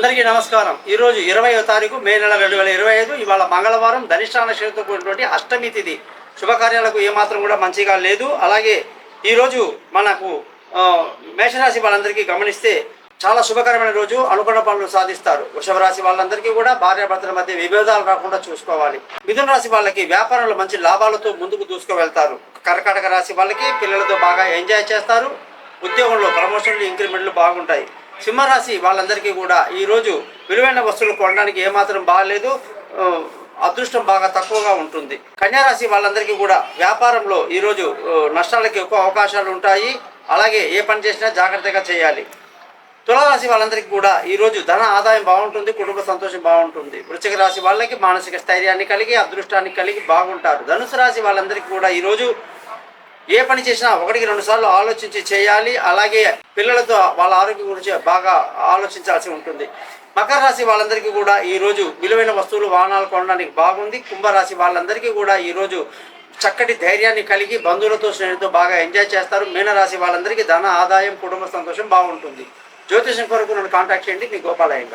అందరికీ నమస్కారం. ఈరోజు 20వ తారీఖు మే నెల 2025. ఇవాళ మంగళవారం ధనిష్ట నక్షత్రంతో కూడినటువంటి అష్టమి తిథి. శుభకార్యాలకు ఏమాత్రం కూడా మంచిగా లేదు. అలాగే ఈరోజు మనకు మేషరాశి వాళ్ళందరికీ గమనిస్తే చాలా శుభకరమైన రోజు. అనుకున్న పనులు సాధిస్తారు. వృషభ రాశి వాళ్ళందరికీ కూడా భార్యాభర్తల మధ్య విభేదాలు రాకుండా చూసుకోవాలి. మిథున రాశి వాళ్ళకి వ్యాపారంలో మంచి లాభాలతో ముందుకు దూసుకువెళ్తారు. కర్కాటక రాశి వాళ్ళకి పిల్లలతో బాగా ఎంజాయ్ చేస్తారు. ఉద్యోగంలో ప్రమోషన్లు, ఇంక్రిమెంట్లు బాగుంటాయి. సింహరాశి వాళ్ళందరికీ కూడా ఈరోజు విలువైన వస్తువులు కొనడానికి ఏమాత్రం బాగాలేదు. అదృష్టం బాగా తక్కువగా ఉంటుంది. కన్యారాశి వాళ్ళందరికీ కూడా వ్యాపారంలో ఈరోజు నష్టాలకి ఎక్కువ అవకాశాలు ఉంటాయి. అలాగే ఏ పని చేసినా జాగ్రత్తగా చేయాలి. తులారాశి వాళ్ళందరికీ కూడా ఈరోజు ధన ఆదాయం బాగుంటుంది. కుటుంబ సంతోషం బాగుంటుంది. వృశ్చిక రాశి వాళ్ళకి మానసిక స్థైర్యాన్ని కలిగి అదృష్టాన్ని కలిగి బాగుంటారు. ధనుసు రాశి వాళ్ళందరికీ కూడా ఈరోజు ఏ పని చేసినా 1-2 సార్లు ఆలోచించి చేయాలి. అలాగే పిల్లలతో వాళ్ళ ఆరోగ్యం గురించి బాగా ఆలోచించాల్సి ఉంటుంది. మకర రాశి వాళ్ళందరికీ కూడా ఈరోజు విలువైన వస్తువులు వాహనాలు కొనడానికి బాగుంది. కుంభరాశి వాళ్ళందరికీ కూడా ఈరోజు చక్కటి ధైర్యాన్ని కలిగి బంధువులతో స్నేహితులతో బాగా ఎంజాయ్ చేస్తారు. మీనరాశి వాళ్ళందరికీ ధన ఆదాయం కుటుంబ సంతోషం బాగుంటుంది. జ్యోతిషం కొరకు నన్ను కాంటాక్ట్ చేయండి. మీ గోపాలయ్య.